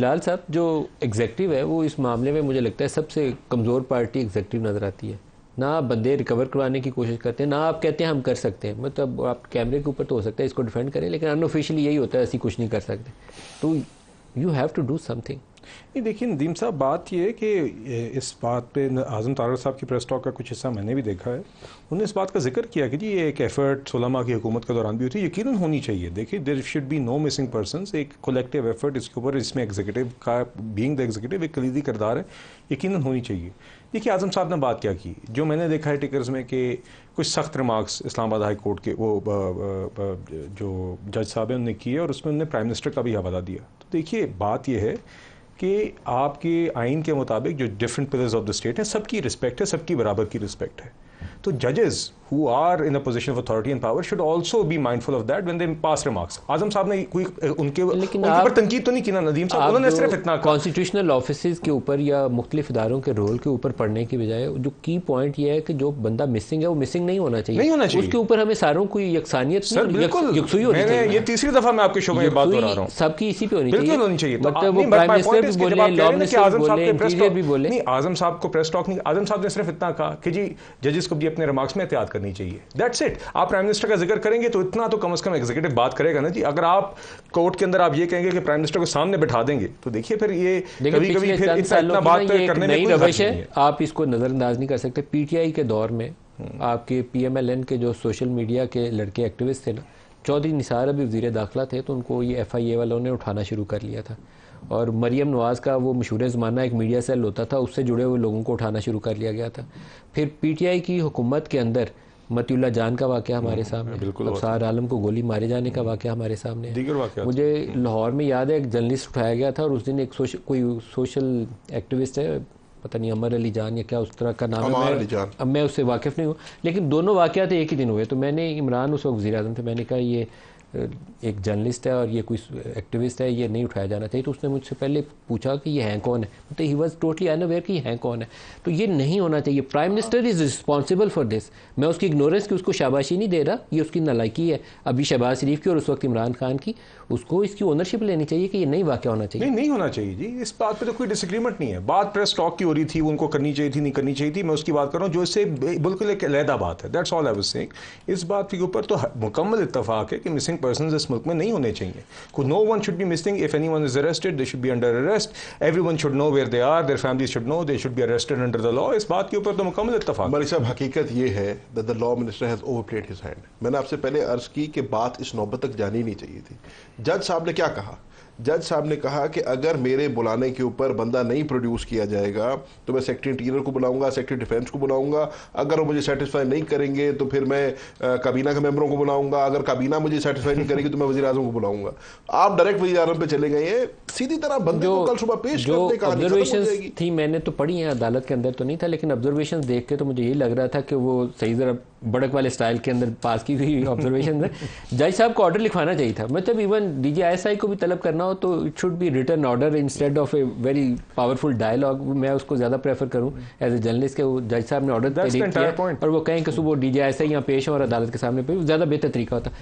जलाल साहब, जो एग्जेक्टिव है वो इस मामले में मुझे लगता है सबसे कमज़ोर पार्टी एग्जेक्टिव नज़र आती है। ना आप बंदे रिकवर करवाने की कोशिश करते हैं, ना आप कहते हैं हम कर सकते हैं। मतलब आप कैमरे के ऊपर तो हो सकता है इसको डिफेंड करें, लेकिन अनऑफिशियली यही होता है, ऐसी कुछ नहीं कर सकते। तो you have to do something. नहीं, देखिए नदीम साहब, बात यह है कि इस बात पे आज़म तारड़ साहब की प्रेस टॉक का कुछ हिस्सा मैंने भी देखा है। उन्होंने इस बात का जिक्र किया कि जी ये एक एफर्ट 16 माह की हुकूमत के दौरान भी होती है, यकीनन होनी चाहिए। देखिए there should be no missing persons, एक कलेक्टिव एफर्ट इसके ऊपर, इसमें एग्जीक्यूटिव का बीइंग द एग्जीक्यूटिव एक कलीदी किरदार है, यकीनन होनी चाहिए। देखिए आज़म साहब ने बात क्या की, जो मैंने देखा है टिकर्स में कि कुछ सख्त रिमार्क्स इस्लामाबाद हाई कोर्ट के वो जो जज साहब हैं उन्होंने किए, और उसमें उन्होंने प्राइम मिनिस्टर का भी हवाला दिया। तो देखिए बात यह है कि आपके आइन के मुताबिक जो different pillars of the state हैं, सबकी रिस्पेक्ट है, सबकी बराबर की रिस्पेक्ट है। तो जजेस who are in a position of authority and power should also be mindful of that when they pass remarks. आजम साहब ने कोई उनके ऊपर तनकीद तो नहीं की ना नदीम साहब, उन्होंने सिर्फ इतना कॉन्स्टिट्यूशनल ऑफिसेज के ऊपर या मुख्तलिफ इदारों के रोल के ऊपर पढ़ने की बजाय जो की पॉइंट ये है कि जो बंदा मिसिंग है वो मिसिंग नहीं होना चाहिए, उसके ऊपर हमें सारों को यकसानियत यकसुई होनी चाहिए। ये तीसरी दफा मैं आपके शो में बात बता रहा हूँ, सबकी इसी पे होनी चाहिए, होनी चाहिए। मतलब वो प्राइम मिनिस्टर भी बोले, लॉ मिनिस्टर भी बोले, इंटीरियर भी बोले। नहीं, आजम साहब को प्रेस टॉक नहीं, आजम साहब ने सिर्फ इतना कहा कि जी जजेस को भी अपने रिमार्क्स में एहतियात करनी चाहिए, दैट्स इट। आप प्राइम मिनिस्टर का जिक्र करेंगे तो इतना तो कम से कम एग्जीक्यूटिव बात करेगा ना जी। अगर आप कोर्ट के अंदर आप ये कहेंगे कि प्राइम मिनिस्टर को सामने बैठा देंगे, तो देखिए फिर ये कभी-कभी फिर इतना बात करने में कोई रवैश है, आप इसको नजरअंदाज नहीं कर सकते। पीटीआई के दौर में आपके पीएमएलएन के जो सोशल मीडिया के लड़के एक्टिविस्ट थे ना, चौधरी निसार अभी वज़ीर दाखिला थे, तो उनको ये FIA वालों ने उठाना शुरू कर लिया था। और मरियम नवाज़ का वो मशहूर ज़माना एक मीडिया सेल होता था, उससे जुड़े हुए लोगों को उठाना शुरू कर लिया गया था। फिर पीटीआई की हुकूमत के अंदर मतियुल्लाह जान का वाक़या हमारे सामने, अबसार आलम को गोली मारे जाने का वाक़या हमारे सामने। मुझे लाहौर में याद है एक जर्नलिस्ट उठाया गया था, और उस दिन एक कोई सोशल एक्टिविस्ट है, पता नहीं अमर अली जान या क्या उस तरह का नाम है, अब मैं उससे वाकिफ़ नहीं हूँ, लेकिन दोनों वाक़यात एक ही दिन हुए। तो मैंने इमरान उस वक्त वज़ीर आज़म थे, मैंने कहा ये एक जर्नलिस्ट है और ये कोई एक्टिविस्ट है, ये नहीं उठाया जाना चाहिए। तो उसने मुझसे पहले पूछा कि ये हैं कौन है, तो ही वॉज टोटली अनअवेयर कि ये हैं कौन है। तो ये नहीं होना चाहिए। Prime minister is responsible for this. मैं उसकी इग्नोरेंस की उसको शाबाशी नहीं दे रहा, ये उसकी नालायकी है, अभी शहबाज शरीफ की और उस वक्त इमरान खान की। उसको इसकी ओनरशिप लेनी चाहिए कि ये नहीं वाक़या होना चाहिए। नहीं होना चाहिए जी, इस बात पे तो कोई डिसएग्रीमेंट नहीं है। बात प्रेस टॉक की हो रही थी, उनको करनी चाहिए थी, नहीं करनी चाहिए थी, मैं उसकी बात कर रहा हूँ जो इससे बिल्कुल एक अलहदा बात है। That's all I was saying. इस बात के ऊपर तो मुकम्मल इत्तफाक है कि मिसिंग पर्सन्स इस मुल्क में नहीं होने चाहिए। No one should be missing. If anyone is arrested they should be under arrest, everyone should know where they are, their families should know, they should be arrested under the law. इस बात के ऊपर तो मुकम्मल इत्तफाक। मलिक साहब, हकीकत ये है that the law minister has overplayed his hand. मैंने आपसे पहले अर्ज की कि बात इस नौबत तक जानी नहीं चाहिए थी। जज साहब ने क्या कहा? जज साहब ने कहा कि अगर मेरे बुलाने के ऊपर बंदा नहीं प्रोड्यूस किया जाएगा तो मैं सेक्रेटरी इंटीरियर को बुलाऊंगा, सेक्रेटरी डिफेंस को बुलाऊंगा, अगर वो मुझे सेटिस्फाई नहीं करेंगे तो फिर मैं काबीना के मेंबरों को बुलाऊंगा, अगर काबीना मुझे सेटिस्फाई नहीं करेगी तो मैं वज़ीर आज़म को बुलाऊंगा। आप डायरेक्ट वज़ीर आज़म पे चले गए हैं, सीधी तरह बंदे को कल सुबह पेश करने का ऑब्जर्वेशन थी, मैंने तो पढ़ी है, अदालत के अंदर तो नहीं था, लेकिन ऑब्जर्वेशन देख के तो मुझे यही लग रहा था कि वो सही जरा बड़क वाले स्टाइल के अंदर पास की हुई ऑब्जर्वेशन है। जज साहब को ऑर्डर लिखवाना चाहिए था, मतलब इवन DGISI को भी तलब करना हो तो it should be written order instead of a very powerful dialogue. मैं उसको ज़्यादा प्रेफर करूँ एज ए जर्नलिस्ट के वो जज साहब ने ऑर्डर और वो कहें कि सुबह DGISI यहाँ पेश हो और अदालत के सामने पे ज़्यादा बेहतर तरीका होता।